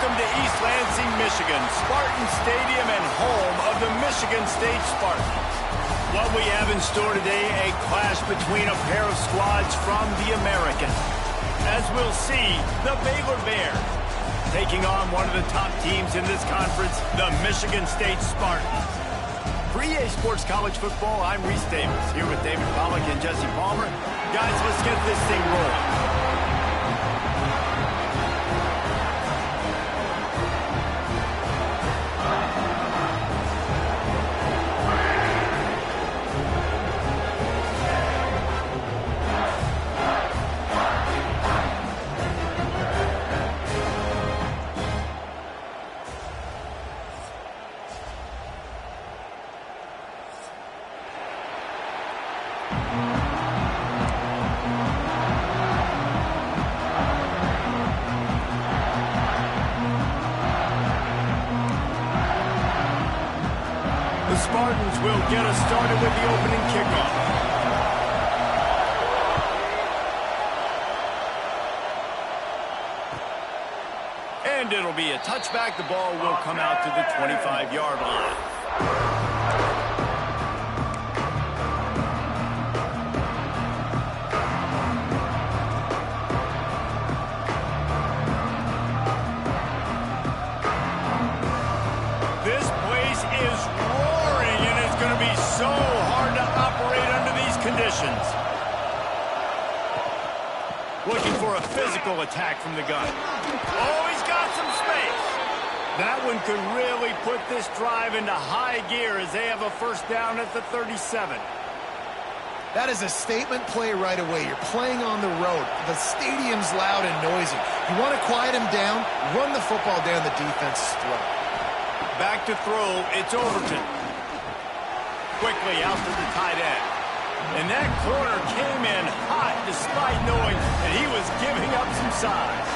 Welcome to East Lansing, Michigan, Spartan Stadium and home of the Michigan State Spartans. What we have in store today, a clash between a pair of squads from the American. As we'll see, the Baylor Bears taking on one of the top teams in this conference, the Michigan State Spartans. For EA Sports College Football, I'm Reese Davis, here with David Pollack and Jesse Palmer. Guys, let's get this thing rolling. The Spartans will get us started with the opening kickoff. And it'll be a touchback. The ball will come out to the 25-yard line. This place is roaring, and it's going to be so hard to operate under these conditions. Looking for a physical attack from the gun. Oh, he's got some space. That one could really put this drive into high gear as they have a first down at the 37. That is a statement play right away. You're playing on the road. The stadium's loud and noisy. You want to quiet him down, run the football down the defense's throat. Back to throw, it's Overton. Quickly out to the tight end. And that corner came in hot despite knowing that he was giving up some size.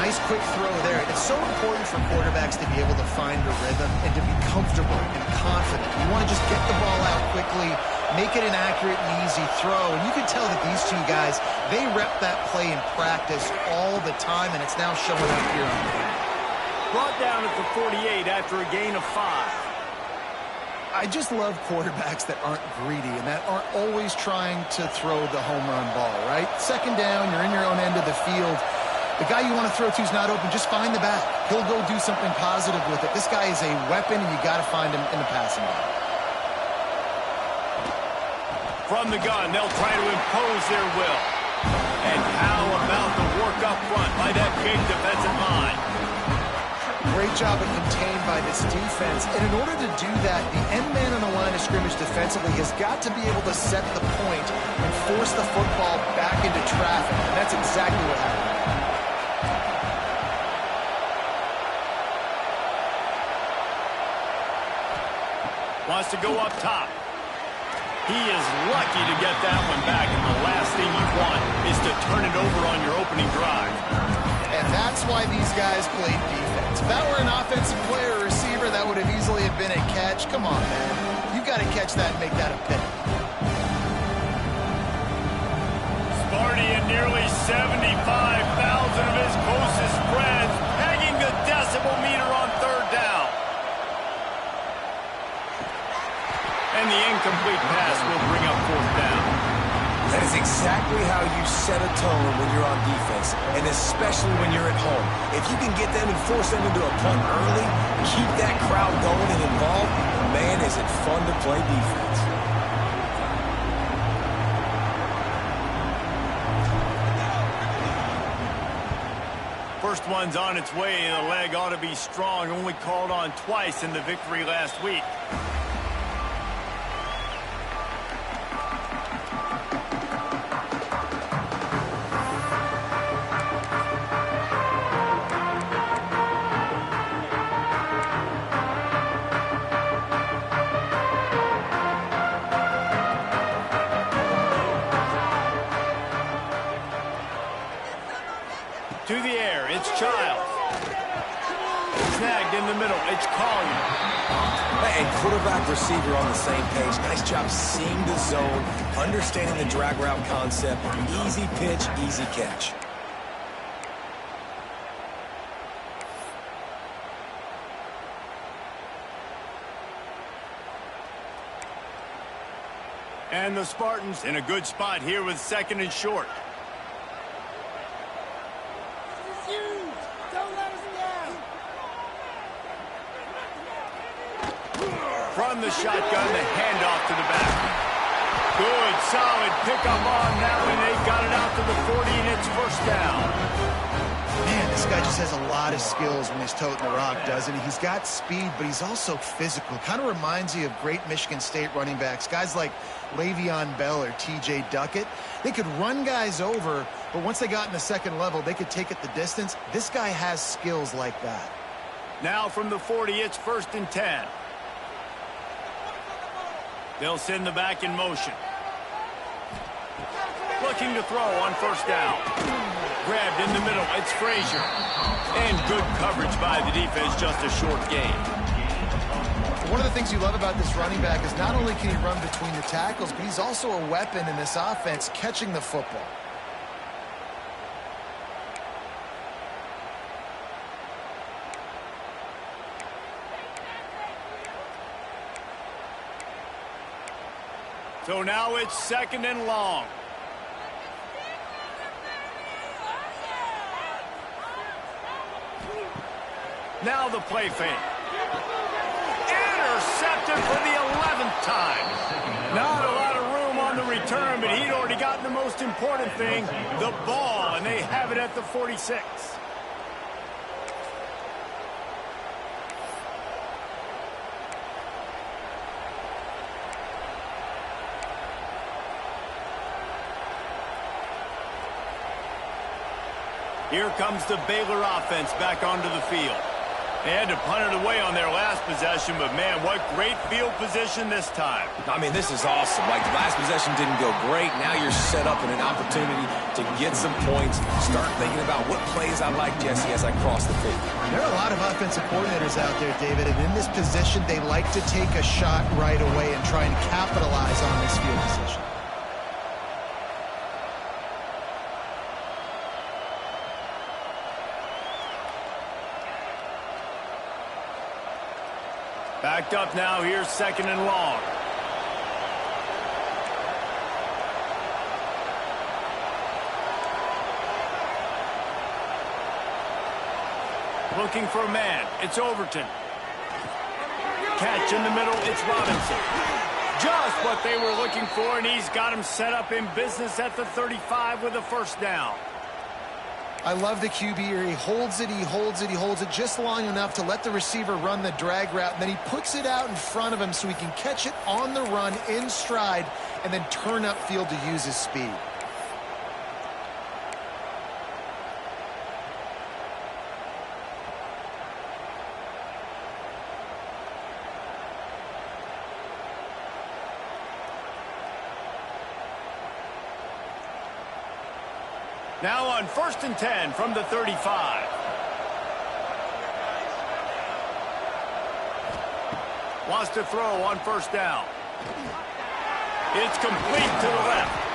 Nice quick throw there. It's so important for quarterbacks to be able to find a rhythm and to be comfortable and confident. You want to just get the ball out quickly, make it an accurate and easy throw. And you can tell that these two guys, they rep that play in practice all the time, and it's now showing up here on the field. Brought down at the 48 after a gain of 5. I just love quarterbacks that aren't greedy and that aren't always trying to throw the home run ball, right? Second down, you're in your own end of the field. The guy you want to throw to is not open. Just find the back. He'll go do something positive with it. This guy is a weapon, and you got to find him in the passing game. From the gun, they'll try to impose their will. And how about the work up front by that big defensive line? Great job of contained by this defense. And in order to do that, the end man on the line of scrimmage defensively has got to be able to set the point and force the football back into traffic. And that's exactly what happened. Wants to go up top. He is lucky to get that one back, and the last thing you want is to turn it over on your opening drive. And that's why these guys played defense. If that were an offensive player or receiver, that would have easily have been a catch. Come on, man. You've got to catch that and make that a pick. Sparty and nearly 75,000 of his closest friends pegging the decibel meter on third down. And the incomplete pass will bring up fourth down. That is exactly how you set a tone when you're on defense, and especially when you're at home. If you can get them and force them into a punt early, keep that crowd going and involved, man, is it fun to play defense. First one's on its way, and the leg ought to be strong. Only called on twice in the victory last week. To the air, it's Childs. Snagged in the middle, it's Collier. And quarterback receiver on the same page. Nice job seeing the zone, understanding the drag route concept. Easy pitch, easy catch. And the Spartans in a good spot here with 2nd and short. From the shotgun, the handoff to the back. Good, solid pickup on that one. They got it out to the 40, and it's 1st down. Man, this guy just has a lot of skills when he's toting the rock, doesn't he? He's got speed, but he's also physical. Kind of reminds you of great Michigan State running backs. Guys like Le'Veon Bell or T.J. Duckett. They could run guys over, but once they got in the 2nd level, they could take it the distance. This guy has skills like that. Now from the 40, it's 1st and 10. They'll send the back in motion. Looking to throw on 1st down. Grabbed in the middle. It's Frazier. And good coverage by the defense. Just a short gain. One of the things you love about this running back is not only can he run between the tackles, but he's also a weapon in this offense catching the football. So now it's 2nd and long. Now the play fake. Intercepted for the 11th time. Not a lot of room on the return, but he'd already gotten the most important thing, the ball, and they have it at the 46. Here comes the Baylor offense back onto the field. They had to punt it away on their last possession, but man, what great field position this time. I mean, this is awesome. Like, the last possession didn't go great. Now you're set up in an opportunity to get some points. Start thinking about what plays I like, Jesse, as I cross the field. There are a lot of offensive coordinators out there, David, and in this position, they like to take a shot right away and try and capitalize on this field position. Backed up now, here's 2nd and long. Looking for a man, it's Overton. Catch in the middle, it's Robinson. Just what they were looking for, and he's got him set up in business at the 35 with a 1st down. I love the QB here. He holds it, he holds it, he holds it just long enough to let the receiver run the drag route, and then he puts it out in front of him so he can catch it on the run in stride and then turn upfield to use his speed. Now on 1st and 10 from the 35. Wants to throw on 1st down. It's complete to the left.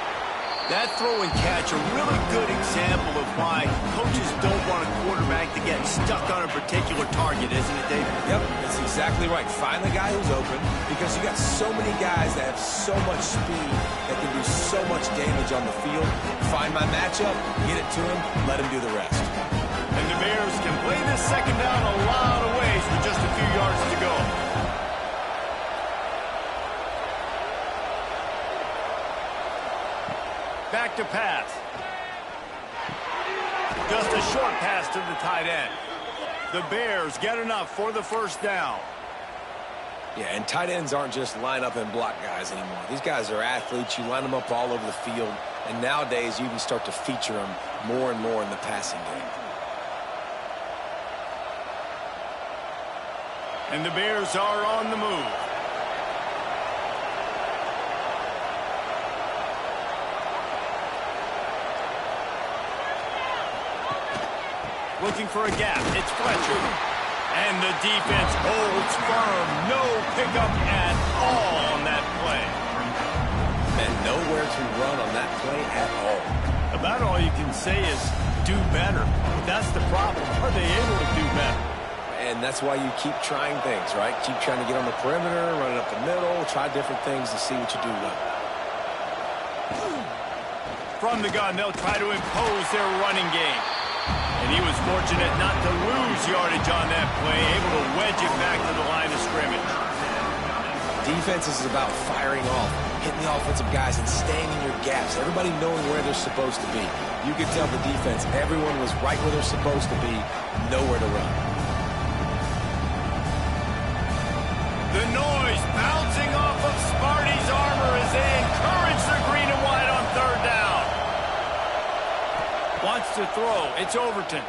That throw and catch, a really good example of why coaches don't want a quarterback to get stuck on a particular target, isn't it, Dave? Yep, that's exactly right. Find the guy who's open, because you got so many guys that have so much speed that can do so much damage on the field. Find my matchup, get it to him, let him do the rest. And the Bears can play this 2nd down a lot of ways with just a few yards to go. Back to pass. Just a short pass to the tight end. The Bears get enough for the 1st down. Yeah, and tight ends aren't just line up and block guys anymore. These guys are athletes. You line them up all over the field. And nowadays, you can start to feature them more and more in the passing game. And the Bears are on the move. Looking for a gap. It's Fletcher. And the defense holds firm. No pickup at all on that play. And nowhere to run on that play at all. About all you can say is do better. But that's the problem. Are they able to do better? And that's why you keep trying things, right? Keep trying to get on the perimeter, run it up the middle, try different things to see what you do well. From the gun, they'll try to impose their running game. And he was fortunate not to lose yardage on that play, able to wedge it back to the line of scrimmage. Defense is about firing off, hitting the offensive guys, and staying in your gaps. Everybody knowing where they're supposed to be. You could tell the defense, everyone was right where they're supposed to be, nowhere to run. The noise bouncing off of Sparty's armor as they encourage the green and white on third down. Wants to throw. It's Overton.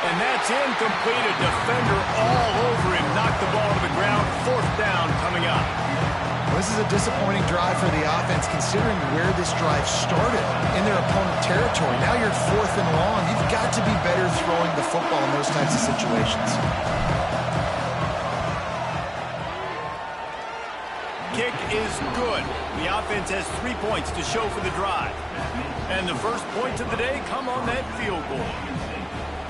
And that's incomplete. A defender all over him. Knocked the ball to the ground. Fourth down coming up. Well, this is a disappointing drive for the offense considering where this drive started in their opponent territory. Now you're at 4th and long. You've got to be better throwing the football in those types of situations. Kick is good. The offense has 3 points to show for the drive. And the first points of the day come on that field goal.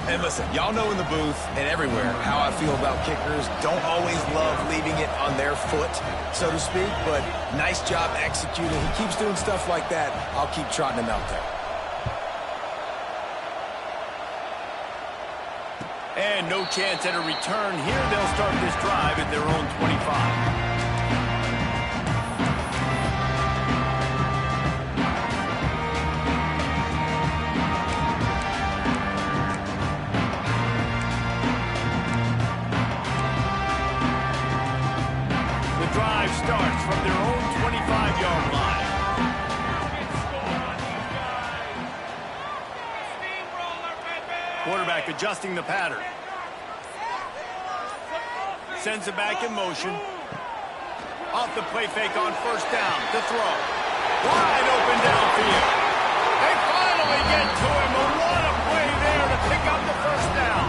And listen, y'all know in the booth and everywhere how I feel about kickers. Don't always love leaving it on their foot, so to speak, but nice job executing. He keeps doing stuff like that. I'll keep trotting him out there. And no chance at a return here. They'll start this drive at their own 25. Starts from their own 25-yard line. Quarterback adjusting the pattern. Sends it back in motion. Off the play fake on first down. To throw. Wide open downfield. They finally get to him. And what a play there to pick up the first down.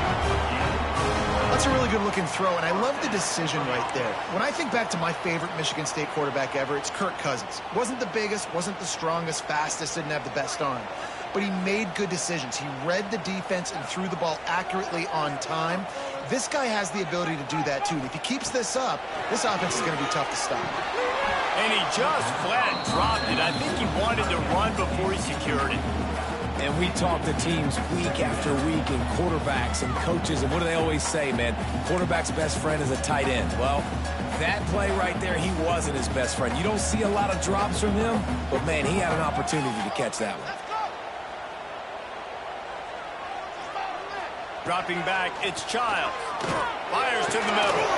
That's a really good-looking throw, and I love the decision right there. When I think back to my favorite Michigan State quarterback ever, it's Kirk Cousins. Wasn't the biggest, wasn't the strongest, fastest, didn't have the best arm. But he made good decisions. He read the defense and threw the ball accurately on time. This guy has the ability to do that, too. And if he keeps this up, this offense is going to be tough to stop. And he just flat dropped it. I think he wanted to run before he secured it. And we talk to teams week after week and quarterbacks and coaches, and what do they always say, man? Quarterback's best friend is a tight end. Well, that play right there, he wasn't his best friend. You don't see a lot of drops from him, but, man, he had an opportunity to catch that one. Dropping back, it's Childs. Fires to the middle.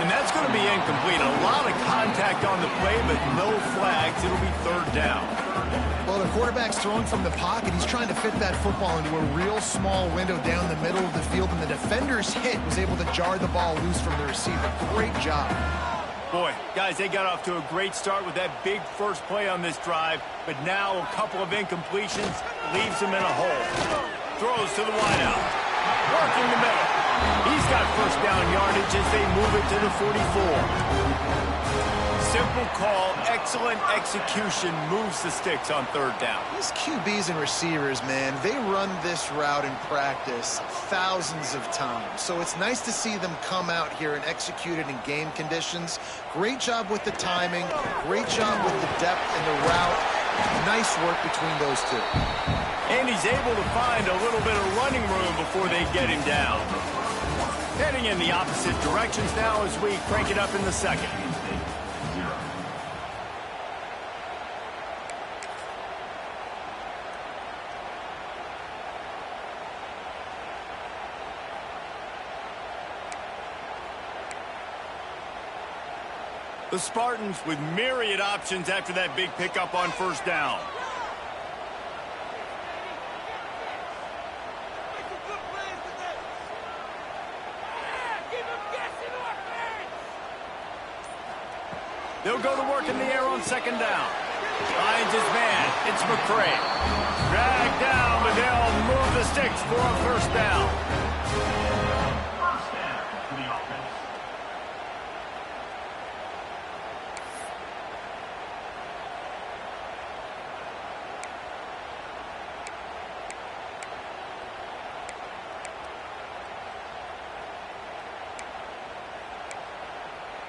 And that's going to be incomplete. A lot of contact on the play, but no flags. It'll be third down. Well, the quarterback's throwing from the pocket. He's trying to fit that football into a real small window down the middle of the field, and the defender's hit was able to jar the ball loose from the receiver. Great job. Boy, guys, they got off to a great start with that big first play on this drive, but now a couple of incompletions leaves them in a hole. Throws to the wideout. Working the middle. He's got first down yardage as they move it to the 44. Simple call, excellent execution, moves the sticks on third down. These QBs and receivers, man, they run this route in practice thousands of times. So it's nice to see them come out here and execute it in game conditions. Great job with the timing, great job with the depth and the route. Nice work between those two. And he's able to find a little bit of running room before they get him down. Heading in the opposite directions now as we crank it up in the second. The Spartans with myriad options after that big pickup on first down. They'll go to work in the air on second down. Finds his man. It's McCray. Dragged down, but they'll move the sticks for a first down.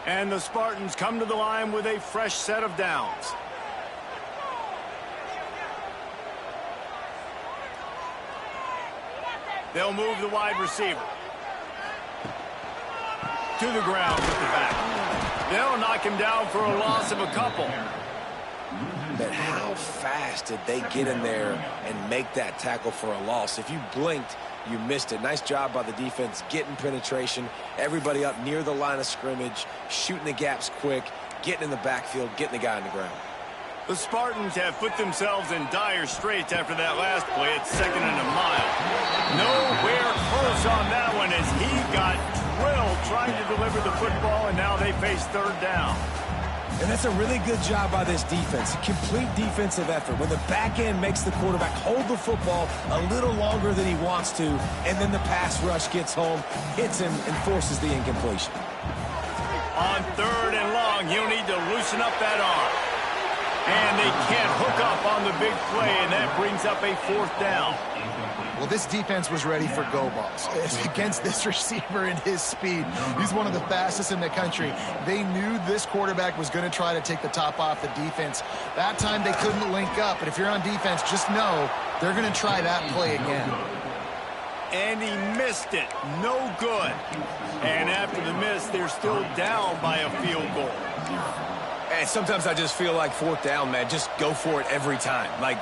And the Spartans come to the line with a fresh set of downs. They'll move the wide receiver to the ground with the back. They'll knock him down for a loss of a couple. But how fast did they get in there and make that tackle for a loss? If you blinked, you missed it. Nice job by the defense getting penetration. Everybody up near the line of scrimmage, shooting the gaps quick, getting in the backfield, getting the guy on the ground. The Spartans have put themselves in dire straits after that last play at 2nd and a mile. Nowhere close on that one as he got drilled trying to deliver the football, and now they face 3rd down. And that's a really good job by this defense. Complete defensive effort. When the back end makes the quarterback hold the football a little longer than he wants to, and then the pass rush gets home, hits him, and forces the incompletion. On 3rd and long, he'll need to loosen up that arm. And they can't hook up on the big play, and that brings up a 4th down. Well, this defense was ready for go balls. It's against this receiver and his speed. He's one of the fastest in the country. They knew this quarterback was going to try to take the top off the defense. That time they couldn't link up, but if you're on defense, just know they're going to try that play again. And he missed it. No good. And after the miss, they're still down by a field goal. And sometimes I just feel like 4th down, man. Just go for it every time. Like,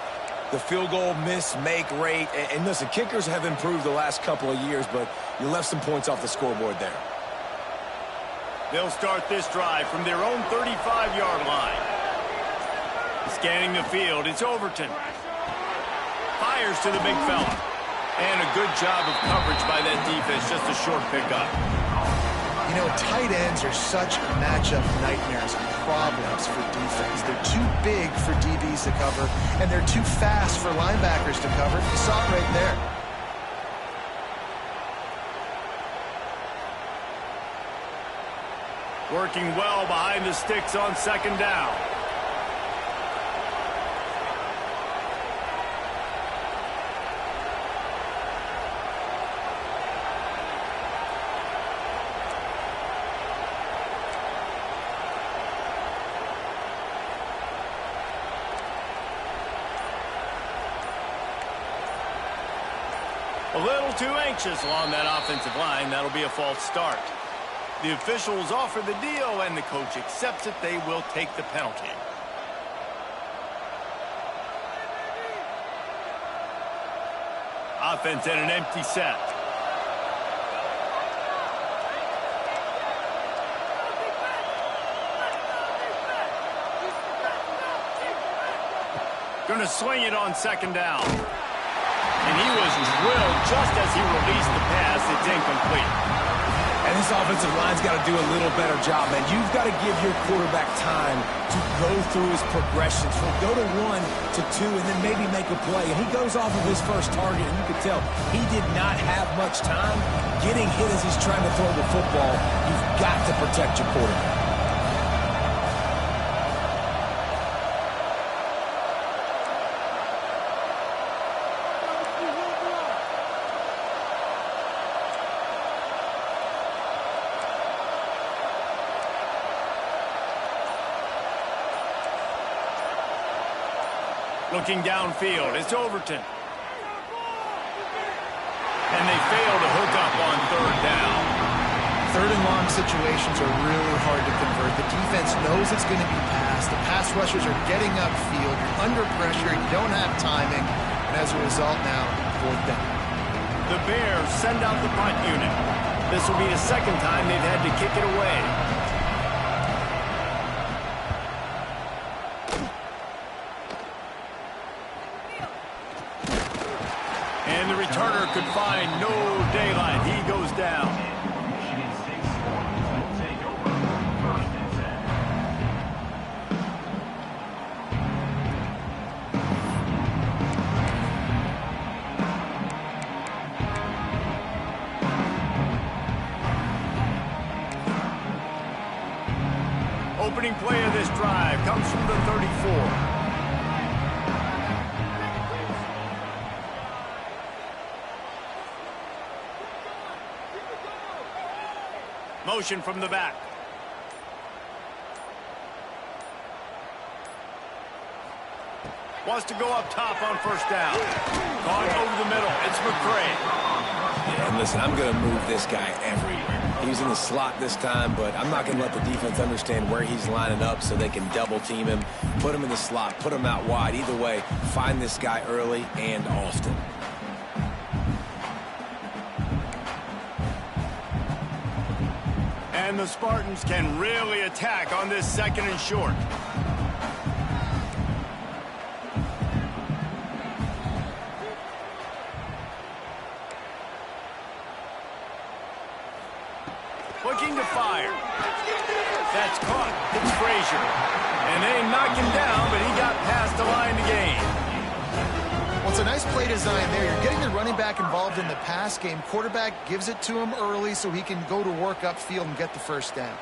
the field goal miss-make rate. And listen, kickers have improved the last couple of years, but you left some points off the scoreboard there. They'll start this drive from their own 35-yard line. Scanning the field, it's Overton. Fires to the big fella. And a good job of coverage by that defense, just a short pickup. You know, tight ends are such matchup nightmares and problems for defense. They're too big for DBs to cover, and they're too fast for linebackers to cover. You saw it right there. Working well behind the sticks on 2nd down. A little too anxious along that offensive line. That'll be a false start. The officials offer the deal, and the coach accepts it. They will take the penalty. Offense at an empty set. Going to swing it on 2nd down. And he was drilled just as he released the pass. It's incomplete. And this offensive line's got to do a little better job, man. You've got to give your quarterback time to go through his progressions. He'll go to 1 to 2 and then maybe make a play. And he goes off of his first target, and you can tell he did not have much time. Getting hit as he's trying to throw the football, you've got to protect your quarterback. Looking downfield, it's Overton. And they fail to hook up on 3rd down. 3rd and long situations are really hard to convert. The defense knows it's going to be passed. The pass rushers are getting upfield. You're under pressure. You don't have timing. And as a result now, 4th down. The Bears send out the punt unit. This will be the 2nd time they've had to kick it away. And the returner could find no daylight. He goes down. Opening play of this drive comes from the 34. Motion from the back. Wants to go up top on first down. Gone over the middle. It's McCray. Yeah, and listen, I'm going to move this guy everywhere. He's in the slot this time, but I'm not going to let the defense understand where he's lining up so they can double team him, put him in the slot, put him out wide. Either way, find this guy early and often. And the Spartans can really attack on this 2nd and short. Looking to fire. That's caught. It's Frazier. And they knock him down, but he got past the line to gain. Well, it's a nice play design there. You're getting the running back involved in the pass game. Quarterback gives it to him early so he can go to work upfield and get the first down.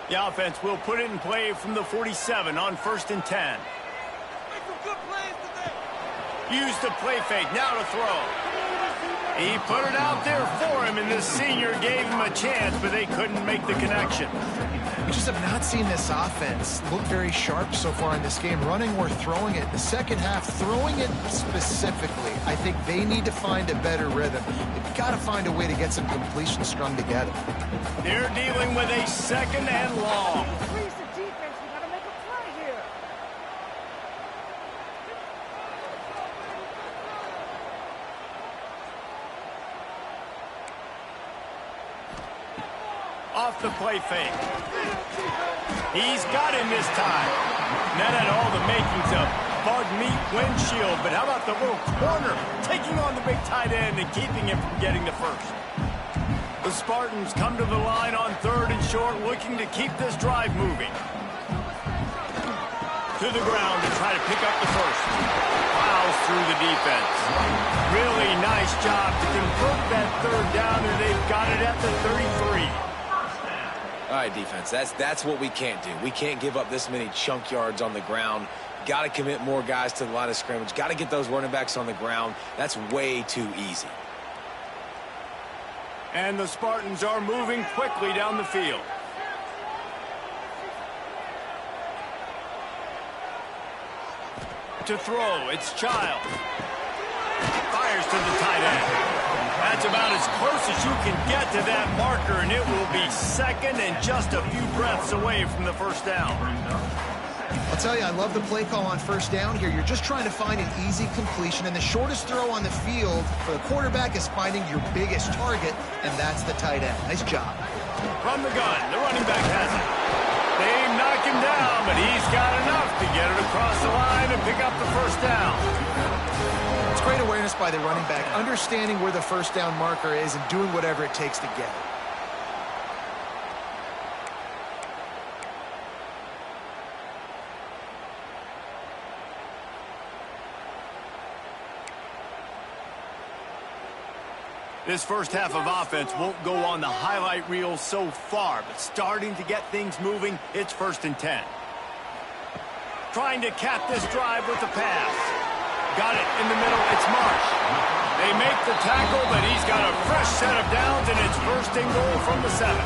The offense will put it in play from the 47 on 1st and 10. Use the play fake. Now to throw. He put it out there for him, and the senior gave him a chance, but they couldn't make the connection. We just have not seen this offense look very sharp so far in this game, running or throwing it. The second half, throwing it specifically, I think they need to find a better rhythm. They've got to find a way to get some completion strung together. They're dealing with a 2nd and long. Increase the defense. We got to make a play here. Off the play fake. He's got him this time. That had all the makings of bug meat windshield, but how about the little corner taking on the big tight end and keeping him from getting the first? The Spartans come to the line on 3rd and short, looking to keep this drive moving. To the ground to try to pick up the first. Plows through the defense. Really nice job to convert that 3rd down, and they've got it at the 33. All right, defense, that's what we can't do. We can't give up this many chunk yards on the ground. Got to commit more guys to the line of scrimmage. Got to get those running backs on the ground. That's way too easy. And the Spartans are moving quickly down the field. To throw, it's Child. Fires to the tight end. That's about as close as you can get to that marker, and it will be 2nd and just a few breaths away from the first down. I'll tell you, I love the play call on first down here. You're just trying to find an easy completion, and the shortest throw on the field for the quarterback is finding your biggest target, and that's the tight end. Nice job. From the gun, the running back has it. They knock him down, but he's got enough to get it across the line and pick up the first down. It's great awareness by the running back, understanding where the first down marker is and doing whatever it takes to get it. This first half of offense won't go on the highlight reel so far, but starting to get things moving, it's 1st and 10. Trying to cap this drive with the pass. Got it in the middle, it's Marsh. They make the tackle, but he's got a fresh set of downs, and it's 1st and goal from the 7.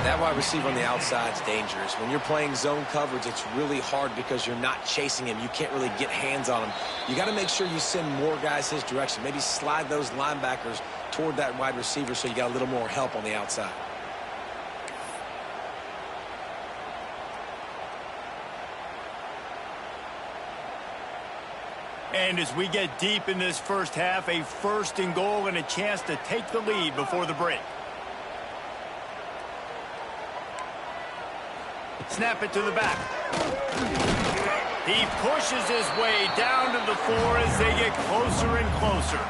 That wide receiver on the outside is dangerous. When you're playing zone coverage, it's really hard because you're not chasing him. You can't really get hands on him. You got to make sure you send more guys his direction. Maybe slide those linebackers toward that wide receiver so you got a little more help on the outside. And as we get deep in this first half, a 1st and goal and a chance to take the lead before the break. Snap it to the back. He pushes his way down to the 4 as they get closer and closer.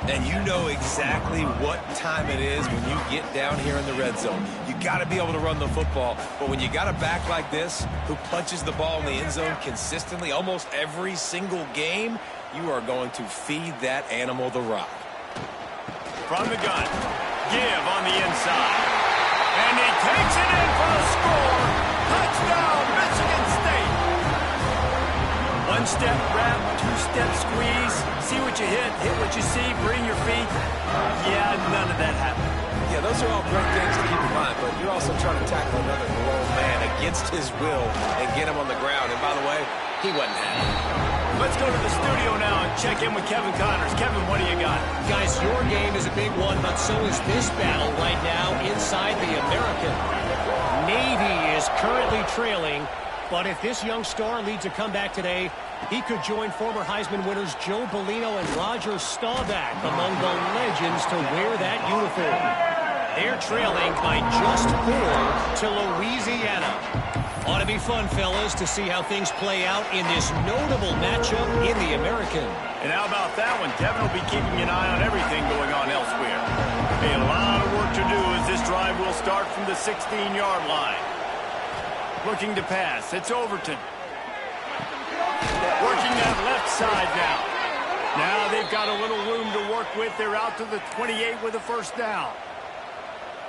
And you know exactly what time it is when you get down here in the red zone. You got to be able to run the football. But when you got a back like this who punches the ball in the end zone consistently almost every single game, you are going to feed that animal the rock. From the gun. Give on the inside. And he takes it in for the score. Touchdown, Michigan State. One-step wrap, two-step squeeze. See what you hit what you see, bring your feet. Yeah, none of that happened. Yeah, those are all great things to keep in mind, but you're also trying to tackle another grown man against his will and get him on the ground. And by the way, He wasn't happy. Let's go to the studio now and check in with Kevin Connors. Kevin, what do you got? Guys, your game is a big one, but so is this battle right now inside the American. Navy is currently trailing, but if this young star leads a comeback today, he could join former Heisman winners Joe Bellino and Roger Staubach among the legends to wear that uniform. They're trailing by just 4 to Louisiana. Ought to be fun, fellas, to see how things play out in this notable matchup in the American. And how about that one? Kevin will be keeping an eye on everything going on elsewhere. A lot of work to do as this drive will start from the 16-yard line. Looking to pass. It's Overton. Working that left side now. Now they've got a little room to work with. They're out to the 28 with a first down.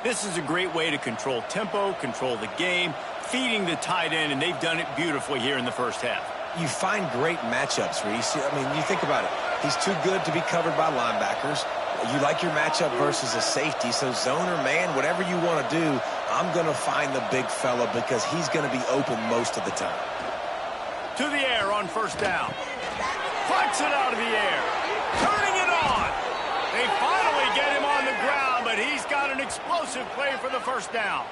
This is a great way to control tempo, control the game, feeding the tight end, and they've done it beautifully here in the first half. You find great matchups, Reese. I mean, you think about it. He's too good to be covered by linebackers. You like your matchup versus a safety, so zone or man, whatever you want to do, I'm going to find the big fella because he's going to be open most of the time. To the air on first down. Flex it out of the air. Turning it on. They finally get him on the ground, but he's got an explosive play for the first down.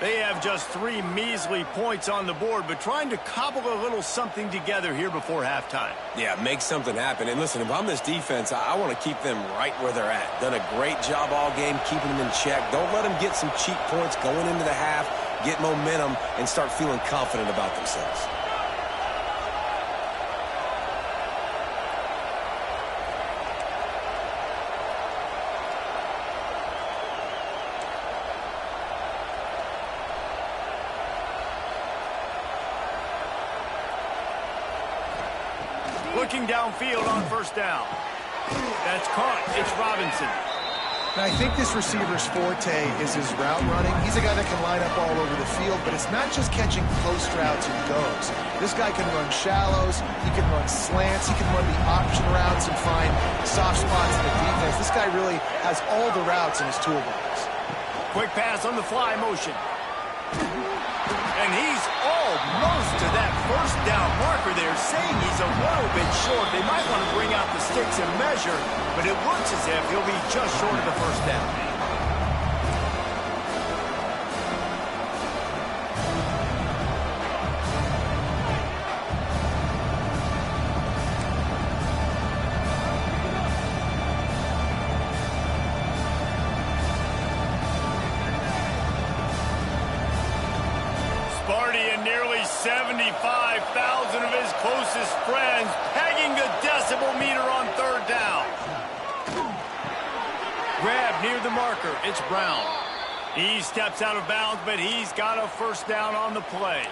They have just 3 measly points on the board, but trying to cobble a little something together here before halftime. Yeah, make something happen. And listen, if I'm this defense, I want to keep them right where they're at. Done a great job all game keeping them in check. Don't let them get some cheap points going into the half, get momentum, and start feeling confident about themselves. Looking downfield on first down. That's caught. It's Robinson. And I think this receiver's forte is his route running. He's a guy that can line up all over the field, but it's not just catching close routes and goes. This guy can run shallows, he can run slants, he can run the option routes and find soft spots in the defense. This guy really has all the routes in his toolbox. Quick pass on the fly motion. And he's almost to that first down marker there, saying he's a little bit short. They might want to bring out the sticks and measure, but it looks as if he'll be just short of the first down. Sparty and nearly 75,000 of his closest friends pegging the decibel meter on third down. Grab near the marker. It's Brown. He steps out of bounds, but he's got a first down on the play.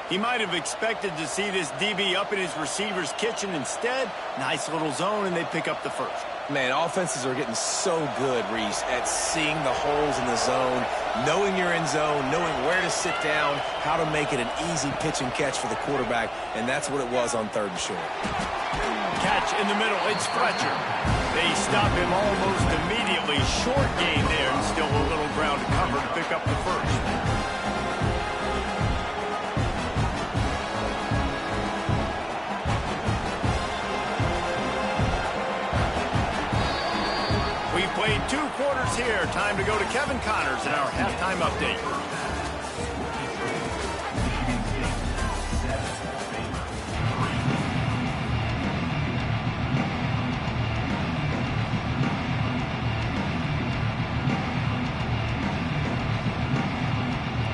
He might have expected to see this DB up in his receiver's kitchen. Instead, nice little zone, and they pick up the first. Man, offenses are getting so good, Reese, at seeing the holes in the zone, knowing you're in zone, knowing where to sit down, how to make it an easy pitch and catch for the quarterback, and that's what it was on third and short. Catch in the middle. It's Fletcher. They stop him almost immediately. Short gain there, and still a little ground to cover to pick up the first. We've played 2 quarters here. Time to go to Kevin Connors in our halftime update.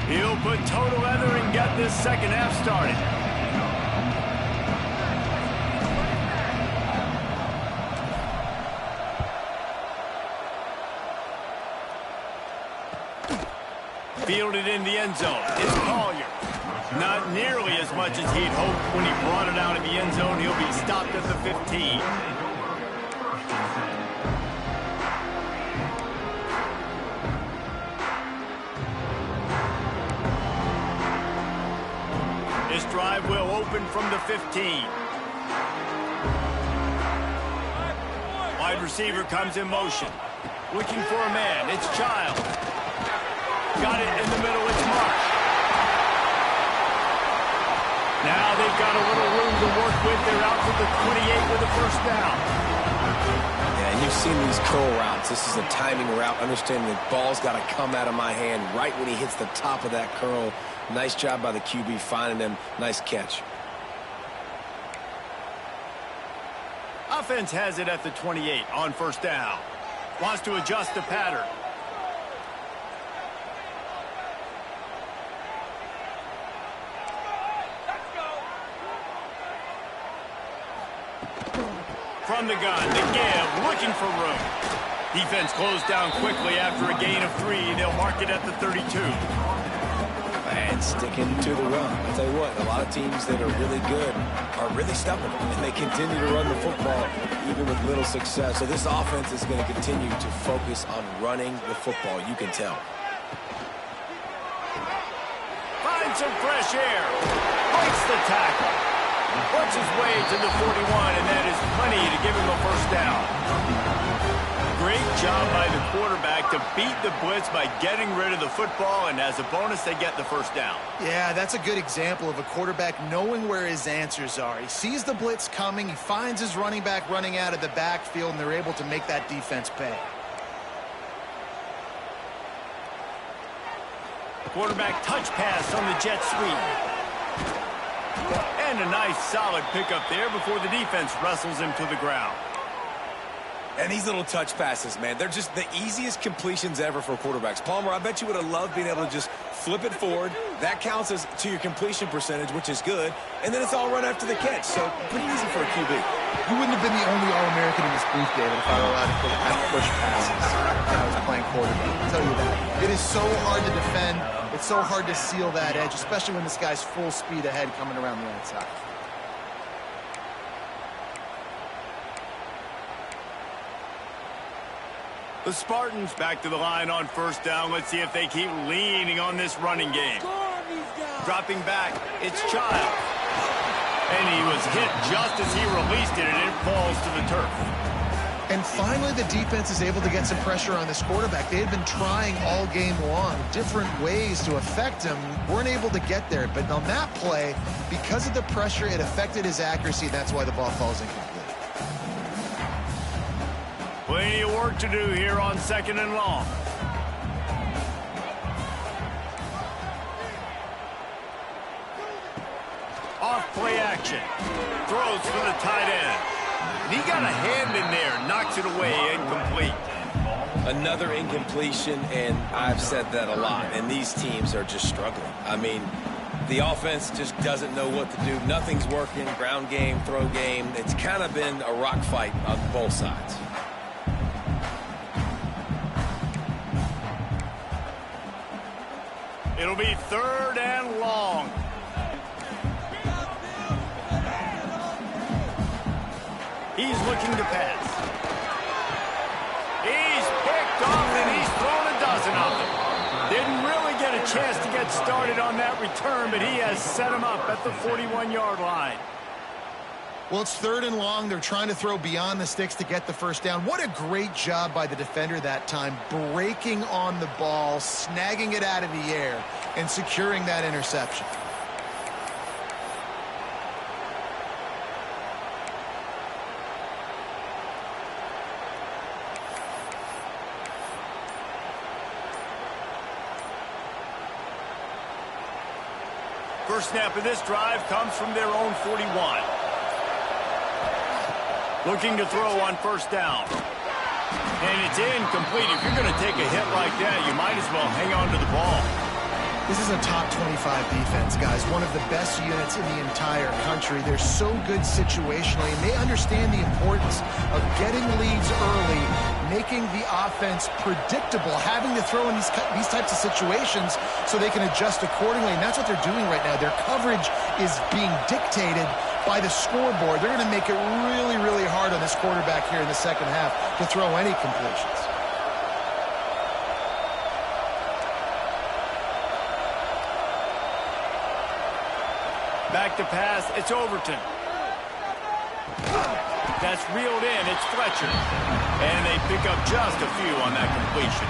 He'll put total leather and get this second half started. Fielded in the end zone. It's Collier. Not nearly as much as he'd hoped when he brought it out of the end zone. He'll be stopped at the 15. This drive will open from the 15. Wide receiver comes in motion. Looking for a man. It's Child. Got it in the middle. It's Marsh. Now they've got a little room to work with. They're out to the 28 with a first down. Yeah, and you've seen these curl routes. This is a timing route. Understanding the ball's got to come out of my hand right when he hits the top of that curl. Nice job by the QB finding him. Nice catch. Offense has it at the 28 on first down. Wants to adjust the pattern. From the gun, the give, looking for room. Defense closed down quickly after a gain of 3. They'll mark it at the 32. And sticking to the run. I'll tell you what, a lot of teams that are really good are really stubborn, and they continue to run the football even with little success. So this offense is going to continue to focus on running the football. You can tell. Finds some fresh air. Breaks the tackle. Works his way to the 41, and that is plenty to give him a first down. Great job by the quarterback to beat the blitz by getting rid of the football, and as a bonus, they get the first down. Yeah, that's a good example of a quarterback knowing where his answers are. He sees the blitz coming, he finds his running back running out of the backfield, and they're able to make that defense pay. Quarterback touch pass on the jet sweep. And a nice solid pickup there before the defense wrestles him to the ground. And these little touch passes, man, they're just the easiest completions ever for quarterbacks. Palmer, I bet you would have loved being able to just flip it forward. That counts as to your completion percentage, which is good. And then it's all run after the catch. So pretty easy for a QB. You wouldn't have been the only All-American in this booth, David, if I were allowed to push passes when I was playing quarterback. I'll tell you that. It is so hard to defend. It's so hard to seal that edge, especially when this guy's full speed ahead coming around the outside. The Spartans back to the line on first down. Let's see if they keep leaning on this running game. Dropping back, it's Child. And he was hit just as he released it, and it falls to the turf. And finally, the defense is able to get some pressure on this quarterback. They had been trying all game long, different ways to affect him. Weren't able to get there. But on that play, because of the pressure, it affected his accuracy. That's why the ball falls incomplete. Plenty of work to do here on second and long. Off play action. Throws for the tight end. He got a hand in there, knocks it away, incomplete. Another incompletion, and I've said that a lot, and these teams are just struggling. I mean, the offense just doesn't know what to do. Nothing's working, ground game, throw game. It's kind of been a rock fight on both sides. It'll be third and long. He's looking to pass. He's picked off, and he's thrown a dozen of them. Didn't really get a chance to get started on that return, but he has set him up at the 41-yard line. Well, it's third and long. They're trying to throw beyond the sticks to get the first down. What a great job by the defender that time, breaking on the ball, snagging it out of the air, and securing that interception. First snap of this drive comes from their own 41. Looking to throw on first down. And it's incomplete. If you're going to take a hit like that, you might as well hang on to the ball. This is a top 25 defense, guys. One of the best units in the entire country. They're so good situationally, and they understand the importance of getting leads early, making the offense predictable, having to throw in these types of situations so they can adjust accordingly. And that's what they're doing right now. Their coverage is being dictated by the scoreboard. They're going to make it really, really hard on this quarterback here in the second half to throw any completions. Back to pass, it's Overton. That's reeled in, it's Fletcher. And they pick up just a few on that completion.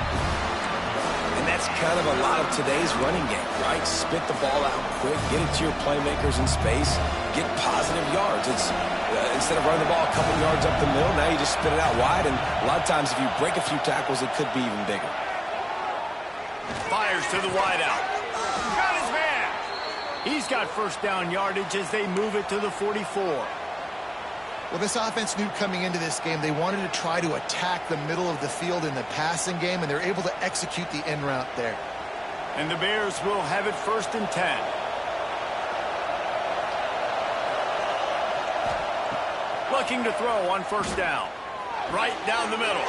And that's kind of a lot of today's running game, right? Spit the ball out quick, get it to your playmakers in space, get positive yards. It's instead of running the ball a couple yards up the middle, now you just spit it out wide, and a lot of times if you break a few tackles, it could be even bigger. Fires to the wideout. Got his man. He's got first down yardage as they move it to the 44. Well, this offense knew coming into this game they wanted to try to attack the middle of the field in the passing game, and they're able to execute the in route there. And the Bears will have it 1st and 10. Looking to throw on 1st down. Right down the middle.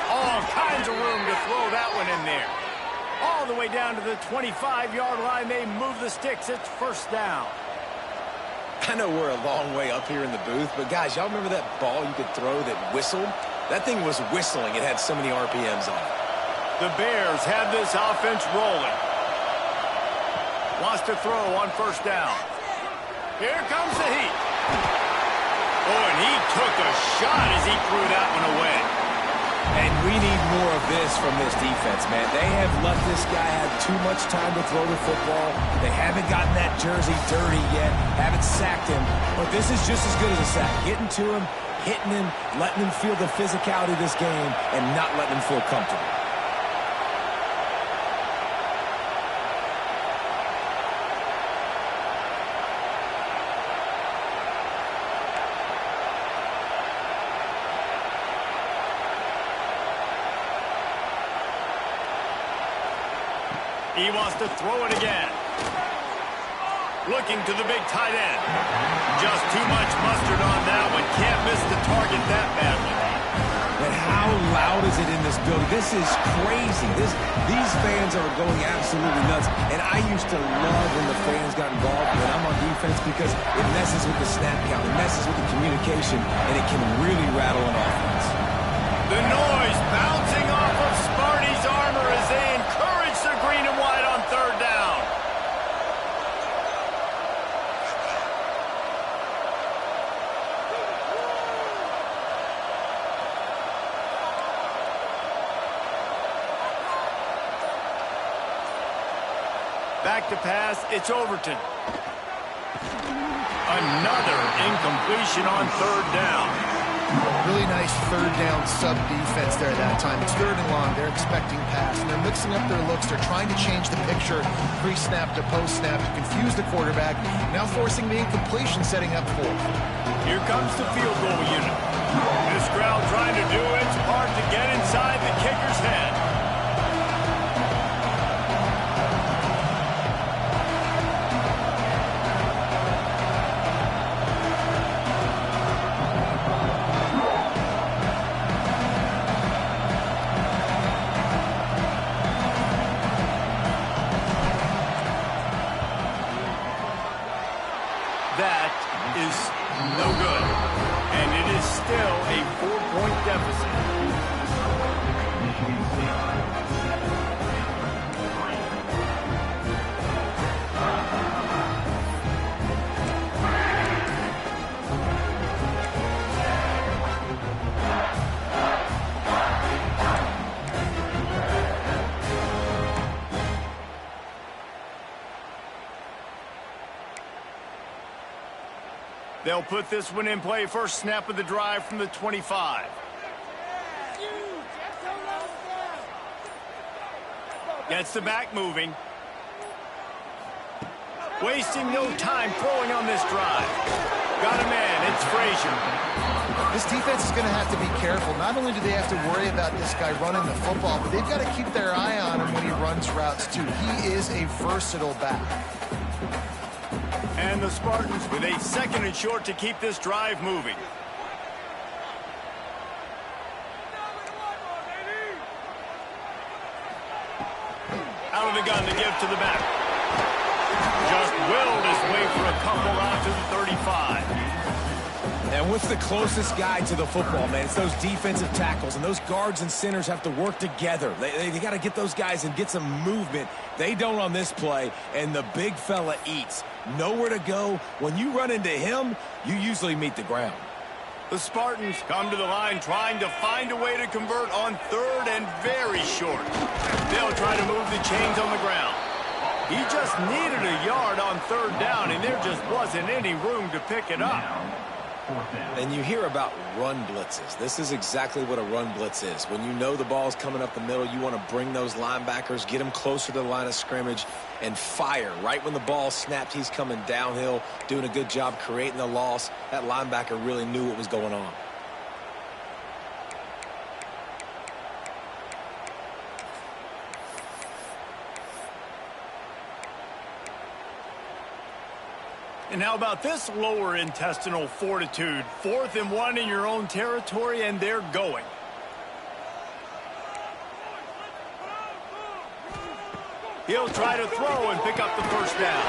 All kinds of room to throw that one in there. All the way down to the 25-yard line. They move the sticks. It's 1st down. I know we're a long way up here in the booth, but guys, y'all remember that ball you could throw that whistled? That thing was whistling. It had so many RPMs on it. The Bears have this offense rolling. Wants to throw on 1st down. Here comes the heat. Oh, and he took a shot as he threw that one away. And we need more of this from this defense, man. They have let this guy have too much time to throw the football. They haven't gotten that jersey dirty yet, haven't sacked him. But this is just as good as a sack. Getting to him, hitting him, letting him feel the physicality of this game, and not letting him feel comfortable. He wants to throw it again. Looking to the big tight end. Just too much mustard on that one. Can't miss the target that badly. And how loud is it in this building? This is crazy. These fans are going absolutely nuts. And I used to love when the fans got involved when I'm on defense because it messes with the snap count. It messes with the communication, and it can really rattle an offense. The noise bouncing off of Sparty's armor as they encourage the green and white on 3rd down. Back to pass, it's Overton. Another incompletion on 3rd down. Really nice 3rd down sub-defense there that time. It's 3rd and long. They're expecting pass, and they're mixing up their looks. They're trying to change the picture pre-snap to post-snap to confuse the quarterback, now forcing the incompletion setting up 4th. Here comes the field goal unit. This crowd trying to do its part to get inside the kicker's head. That is no good. And it is still a 4-point deficit. They'll put this one in play. First snap of the drive from the 25. Gets the back moving. Wasting no time throwing on this drive. Got a man. It's Frazier. This defense is going to have to be careful. Not only do they have to worry about this guy running the football, but they've got to keep their eye on him when he runs routes, too. He is a versatile back. And the Spartans with a 2nd and short to keep this drive moving. Out of the gun to give to the back. Just willed his way for a couple out to the 35. And what's the closest guy to the football, man? It's those defensive tackles, and those guards and centers have to work together. They got to get those guys and get some movement. They don't on this play, and the big fella eats. Nowhere to go. When you run into him, you usually meet the ground. The Spartans come to the line trying to find a way to convert on third and very short. They'll try to move the chains on the ground. He just needed a yard on third down, and there just wasn't any room to pick it up. And you hear about run blitzes. This is exactly what a run blitz is. When you know the ball's coming up the middle, you want to bring those linebackers, get them closer to the line of scrimmage, and fire. Right when the ball snapped, he's coming downhill, doing a good job creating the loss. That linebacker really knew what was going on. And how about this lower intestinal fortitude? 4th and 1 in your own territory, and they're going. He'll try to throw and pick up the first down.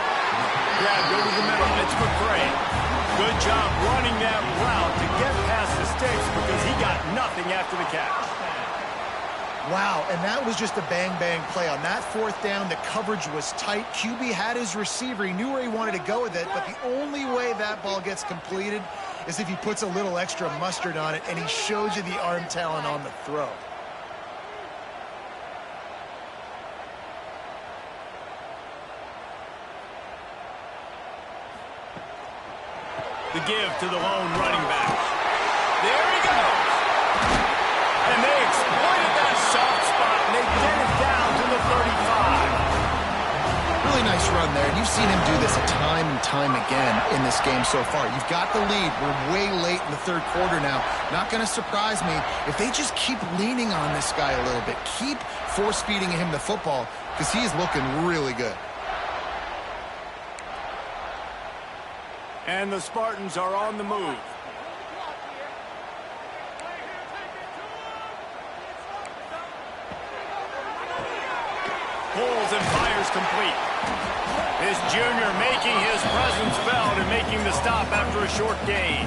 Grabbed over the middle. It's McCray. Good job running that route to get past the sticks because he got nothing after the catch. Wow, and that was just a bang-bang play. On that 4th down, the coverage was tight. QB had his receiver. He knew where he wanted to go with it, but the only way that ball gets completed is if he puts a little extra mustard on it, and he shows you the arm talent on the throw. The give to the lone running back. There he goes. And they exploited that soft spot, and they get it down to the 35. Really nice run there, and you've seen him do this time and time again in this game so far. You've got the lead. We're way late in the third quarter now. Not going to surprise me if they just keep leaning on this guy a little bit. Keep force-feeding him the football because he's looking really good. And the Spartans are on the move. Pulls and fires complete. This junior making his presence felt and making the stop after a short gain.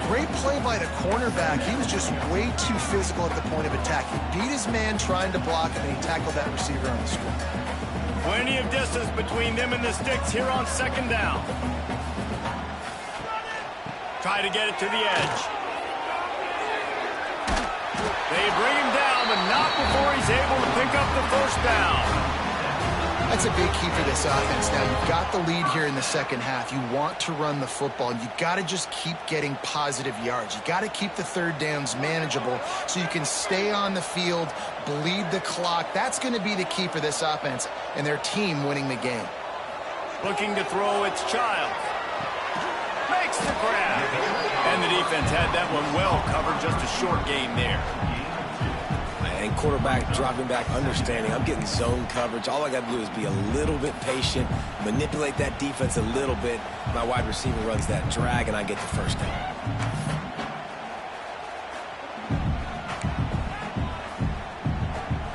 Great play by the cornerback. He was just way too physical at the point of attack. He beat his man trying to block him, and he tackled that receiver on the screen. Plenty of distance between them and the sticks here on 2nd down. Try to get it to the edge. They bring him down, but not before he's able to pick up the first down. That's a big key for this offense. Now, you've got the lead here in the second half. You want to run the football, and you've got to just keep getting positive yards. You've got to keep the third downs manageable so you can stay on the field, bleed the clock. That's going to be the key for this offense and their team winning the game. Looking to throw, it's Child. Makes the grab. And the defense had that one well covered, just a short gain there. And quarterback dropping back, understanding I'm getting zone coverage. All I got to do is be a little bit patient, manipulate that defense a little bit. My wide receiver runs that drag, and I get the first down.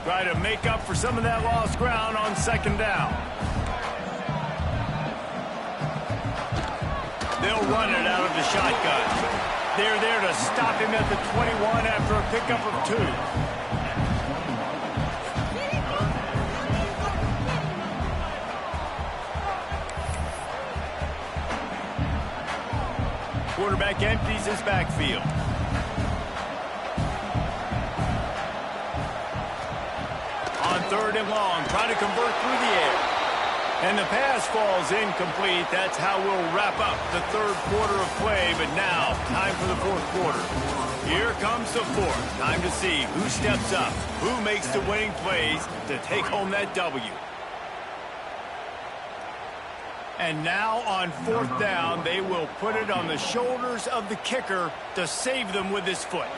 Try to make up for some of that lost ground on 2nd down. They'll run it out of the shotgun. They're there to stop him at the 21 after a pickup of 2. Quarterback empties his backfield. On 3rd and long, trying to convert through the air. And the pass falls incomplete. That's how we'll wrap up the third quarter of play. But now, time for the fourth quarter. Here comes the fourth. Time to see who steps up, who makes the winning plays to take home that W. And now on 4th down, they will put it on the shoulders of the kicker to save them with his foot.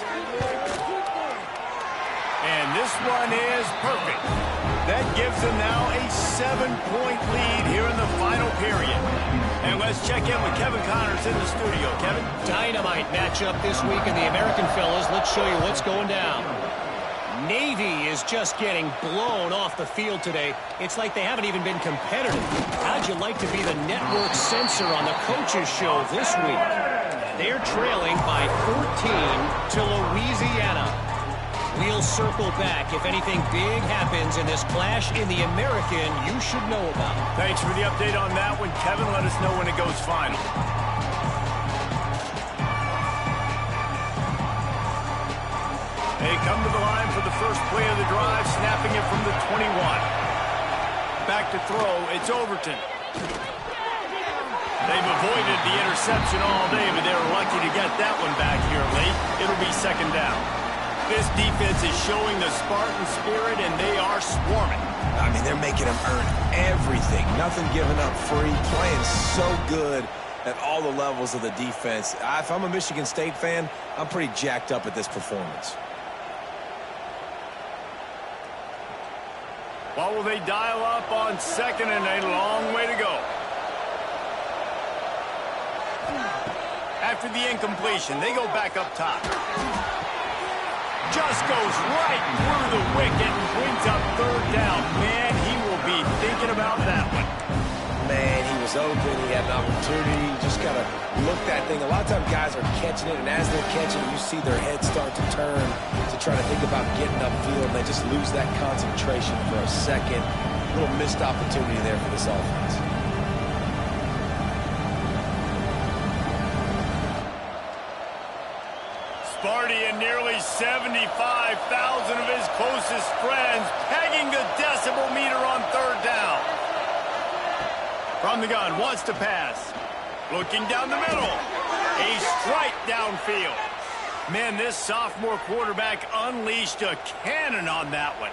And this one is perfect. That gives them now a 7-point lead here in the final period. And let's check in with Kevin Connors in the studio. Kevin? Dynamite matchup this week in the American, fellas. Let's show you what's going down. Navy is just getting blown off the field today. It's like they haven't even been competitive. How'd you like to be the network censor on the coaches show this week? They're trailing by 14 to Louisiana. We'll circle back if anything big happens in this clash in the American you should know about. Thanks for the update on that one, Kevin. Let us know when it goes final. come to the line for the first play of the drive, snapping it from the 21. Back to throw, it's Overton. They've avoided the interception all day, but they were lucky to get that one back here late. It'll be second down. This defense is showing the Spartan spirit, and they are swarming. I mean, they're making them earn everything. Nothing given up free, playing so good at all the levels of the defense. If I'm a Michigan State fan, I'm pretty jacked up at this performance. What will they dial up on second and a long way to go? After the incompletion, they go back up top. Just goes right through the wicket and brings up third down. Man, he will be thinking about that one. Man, he was open. He had an opportunity. You just got to look that thing. A lot of times guys are catching it, and as they're catching it, you see their heads start to turn to try to think about getting upfield, and they just lose that concentration for a second. A little missed opportunity there for this offense. Sparty and nearly 75,000 of his closest friends pegging the decibel meter on third down. From the gun, wants to pass. Looking down the middle. A strike downfield. Man, this sophomore quarterback unleashed a cannon on that one.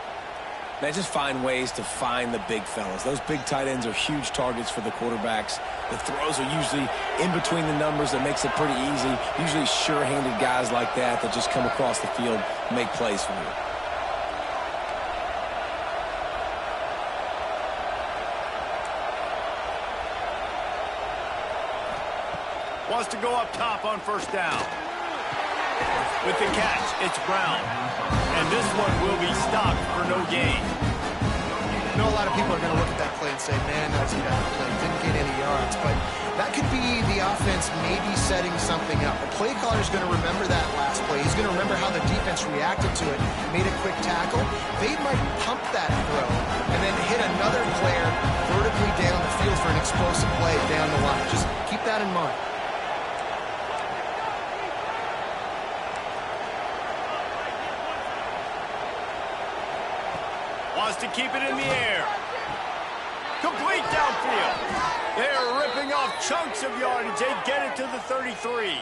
Man, just find ways to find the big fellas. Those big tight ends are huge targets for the quarterbacks. The throws are usually in between the numbers. That makes it pretty easy. Usually sure-handed guys like that just come across the field and make plays for you. Wants to go up top on first down. With the catch, it's Brown. And this one will be stopped for no gain. I know a lot of people are going to look at that play and say, man, that's a bad play. Didn't get any yards. But that could be the offense maybe setting something up. The play caller is going to remember that last play. He's going to remember how the defense reacted to it, made a quick tackle. They might pump that throw and then hit another player vertically down the field for an explosive play down the line. Just keep that in mind. Wants to keep it in the air. Complete downfield. They're ripping off chunks of yardage. They get it to the 33.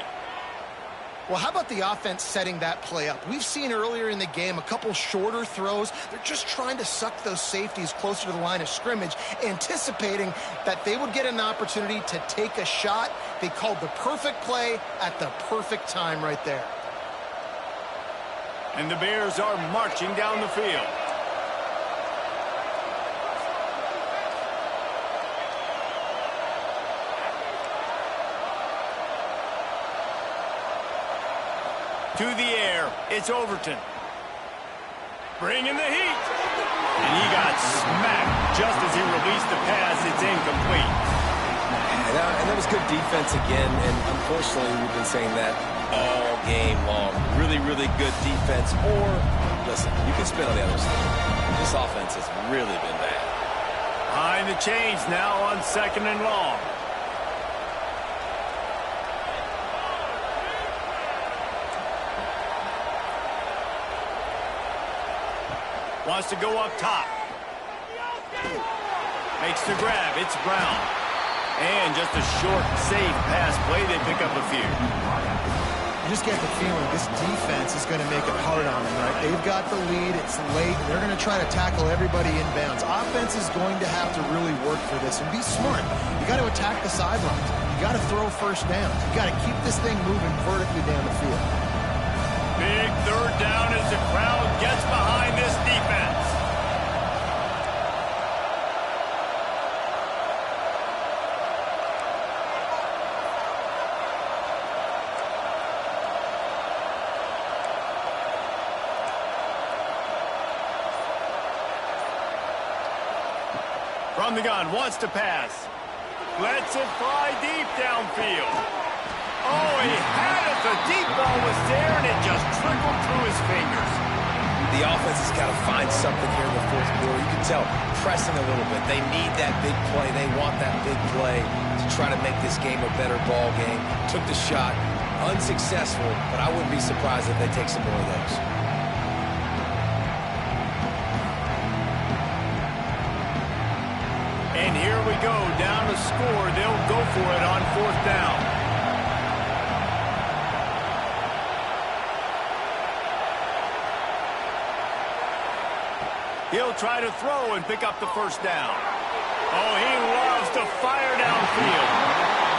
Well, how about the offense setting that play up? We've seen earlier in the game a couple shorter throws. They're just trying to suck those safeties closer to the line of scrimmage, anticipating that they would get an opportunity to take a shot. They called the perfect play at the perfect time right there. And the Bears are marching down the field. To the air, it's Overton. Bringing the heat. And he got smacked just as he released the pass. It's incomplete. And that was good defense again, and unfortunately we've been saying that all game long. Really, really good defense. Or, listen, you can spin on the other side. This offense has really been bad. Behind the chains now on second and long. Wants to go up top. Makes the grab. It's Brown. And just a short, safe pass play. They pick up a few. You just get the feeling this defense is going to make it hard on them, right? They've got the lead. It's late. They're going to try to tackle everybody inbounds. Offense is going to have to really work for this and be smart. You got to attack the sidelines. You got to throw first downs. You got to keep this thing moving vertically down the field. Big third down as the crowd gets behind this defense. From the gun, wants to pass. Lets it fly deep downfield. Oh, he had it. The deep ball was there, and it just trickled through his fingers. The offense has got to find something here in the fourth quarter. You can tell, pressing a little bit. They need that big play. They want that big play to try to make this game a better ball game. Took the shot, unsuccessful, but I wouldn't be surprised if they take some more of those. score, they'll go for it on 4th down. He'll try to throw and pick up the 1st down. Oh, he loves to fire downfield.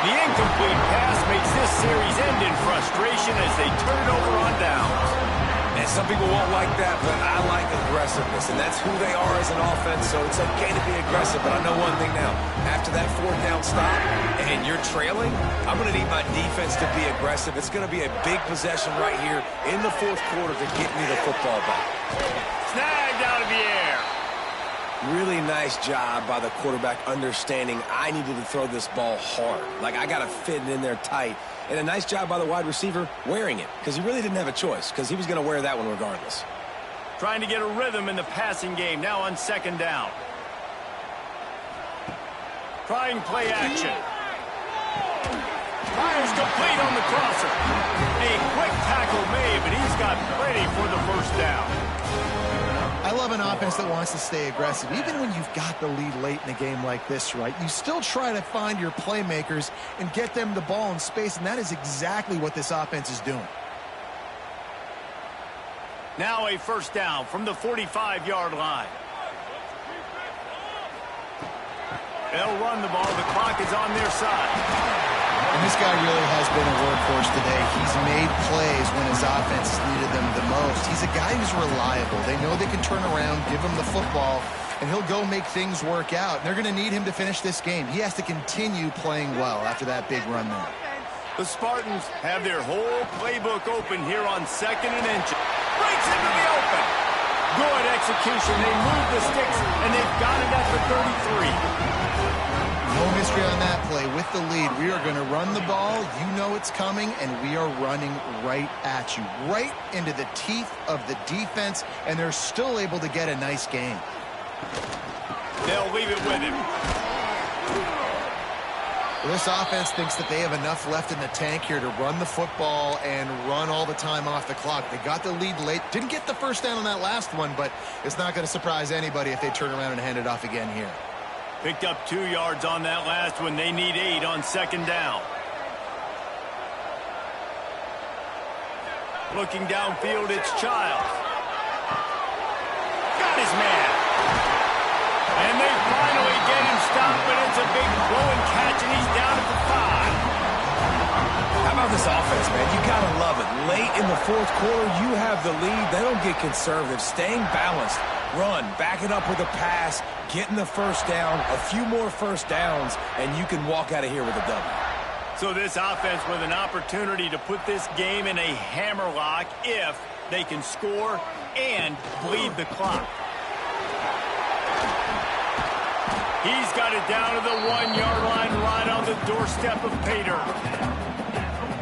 The incomplete pass makes this series end in frustration as they turn it over on downs. And some people won't like that, but I like aggressiveness, and that's who they are as an offense, so it's okay to be aggressive. But I know one thing now. After that 4th down stop and you're trailing, I'm going to need my defense to be aggressive. It's going to be a big possession right here in the 4th quarter to get me the football back. Snagged out of the air. Really nice job by the quarterback understanding I needed to throw this ball hard. Like, I got to fit it in there tight. And a nice job by the wide receiver wearing it, because he really didn't have a choice, because he was going to wear that one regardless. Trying to get a rhythm in the passing game, now on 2nd down. Trying play action. Fires complete on the crosser. A quick tackle made, but he's got plenty for the 1st down. I love an offense that wants to stay aggressive. Even when you've got the lead late in a game like this, right, you still try to find your playmakers and get them the ball in space, and that is exactly what this offense is doing. Now a 1st down from the 45-yard line. They'll run the ball. The clock is on their side. And this guy really has been a workhorse today. He's made plays when his offense has needed them the most. He's a guy who's reliable. They know they can turn around, give him the football, and he'll go make things work out. And they're going to need him to finish this game. He has to continue playing well after that big run there. The Spartans have their whole playbook open here on 2nd and inches. Breaks into the open. Good execution. They move the sticks, and they've got it at the 33. No mystery on that play. With the lead, we are going to run the ball. You know it's coming, and we are running right at you, right into the teeth of the defense, and they're still able to get a nice game. They'll leave it with him. Well, this offense thinks that they have enough left in the tank here to run the football and run all the time off the clock. They got the lead late. Didn't get the 1st down on that last one, but it's not going to surprise anybody if they turn around and hand it off again here. Picked up 2 yards on that last one. They need 8 on 2nd down. Looking downfield, it's Childs. Got his man. And they finally get him stopped, but it's a big blowing catch, and he's down at the 5. How about this offense, man? You got to love it. Late in the 4th quarter, you have the lead. They don't get conservative. Staying balanced. Run, back it up with a pass, getting the 1st down, a few more 1st downs, and you can walk out of here with a W. So this offense with an opportunity to put this game in a hammerlock if they can score and bleed the clock. He's got it down to the 1-yard line right on the doorstep of Pater.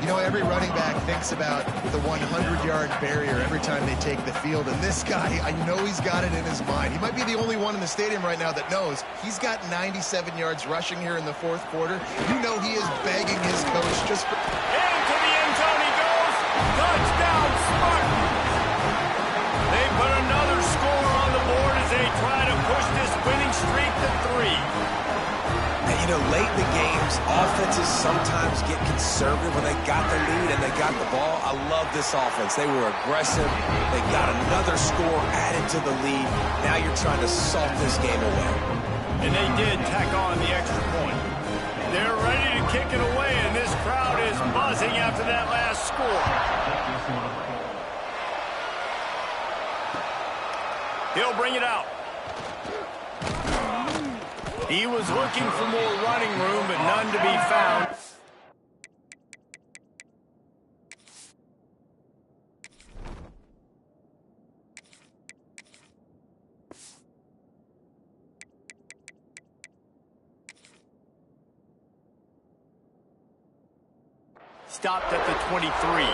You know, every running back thinks about the 100-yard barrier every time they take the field. And this guy, I know he's got it in his mind. He might be the only one in the stadium right now that knows he's got 97 yards rushing here in the 4th quarter. You know he is begging his coach just for... Into the end zone he goes. Touchdown, Spartans. They put another score on the board as they try to push this winning streak to 3. And, you know, late in the games, offenses sometimes get conservative when they got the lead and they got the ball. I love this offense. They were aggressive. They got another score added to the lead. Now you're trying to salt this game away. And they did tack on the extra point. They're ready to kick it away, and this crowd is buzzing after that last score. He'll bring it out. He was looking for more running room, but none to be found. Stopped at the 23.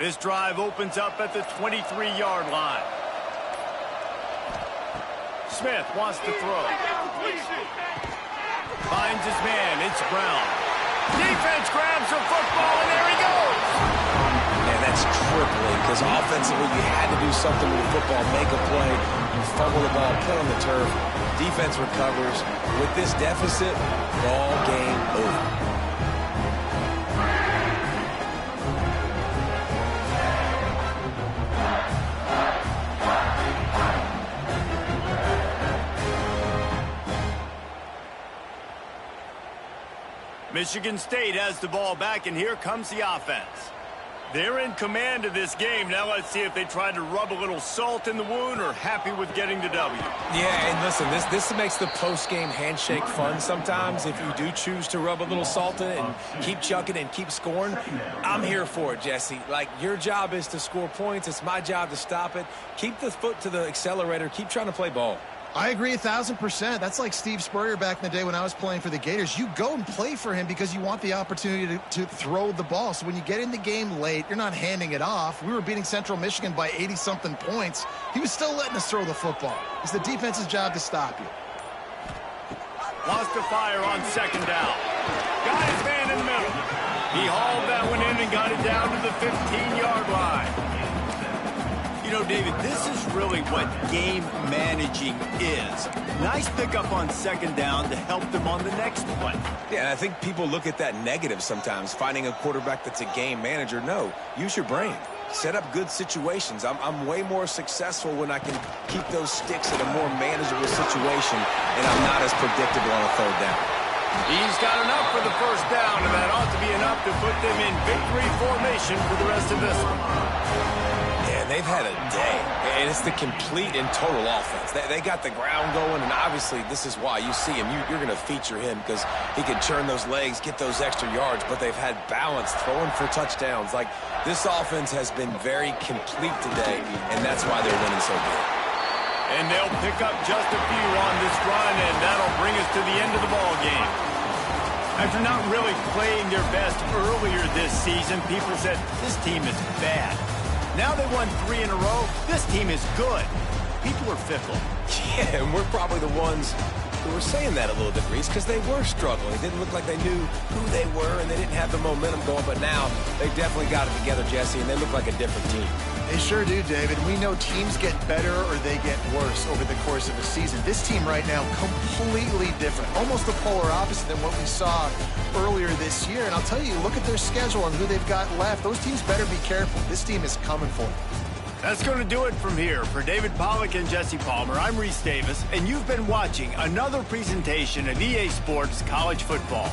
This drive opens up at the 23-yard line. Smith wants to throw. Finds his man. It's Brown. Defense grabs the football, and there he goes. Man, that's crippling because offensively you had to do something with the football, make a play. You fumble the ball, put on the turf. Defense recovers. With this deficit, ball game over. Michigan State has the ball back, and here comes the offense. They're in command of this game. Now let's see if they try to rub a little salt in the wound or happy with getting the W. Yeah, and listen, this makes the post-game handshake fun sometimes. If you do choose to rub a little salt in it and keep chucking and keep scoring, I'm here for it, Jesse. Like, your job is to score points. It's my job to stop it. Keep the foot to the accelerator. Keep trying to play ball. I agree 1,000%. That's like Steve Spurrier back in the day when I was playing for the Gators. You go and play for him because you want the opportunity to throw the ball. So when you get in the game late, you're not handing it off. We were beating Central Michigan by 80-something points. He was still letting us throw the football. It's the defense's job to stop you. Lost to fire on second down. Got his man in the middle. He hauled that one in and got it down to the 15-yard line. You know, David, this is really what game managing is. Nice pickup on second down to help them on the next play. Yeah, and I think people look at that negative sometimes, finding a quarterback that's a game manager. No, use your brain. Set up good situations. I'm way more successful when I can keep those sticks in a more manageable situation, and I'm not as predictable on a third down. He's got enough for the first down, and that ought to be enough to put them in victory formation for the rest of this one. They've had a day, and it's the complete and total offense. They got the ground going, and obviously this is why you see him. You're going to feature him because he can churn those legs, get those extra yards, but they've had balance, throwing for touchdowns. Like, this offense has been very complete today, and that's why they're winning so good. And they'll pick up just a few on this run, and that'll bring us to the end of the ball game. After not really playing their best earlier this season, people said, this team is bad. Now they won 3 in a row. This team is good. People are fickle. Yeah, and we're probably the ones who were saying that a little bit, Reese, because they were struggling. It didn't look like they knew who they were, and they didn't have the momentum going. But now they definitely got it together, Jesse, and they look like a different team. They sure do, David. We know teams get better or they get worse over the course of a season. This team right now, completely different. Almost the polar opposite than what we saw earlier this year. And I'll tell you, look at their schedule and who they've got left. Those teams better be careful. This team is coming for them. That's going to do it from here. For David Pollack and Jesse Palmer, I'm Reese Davis, and you've been watching another presentation of EA Sports College Football.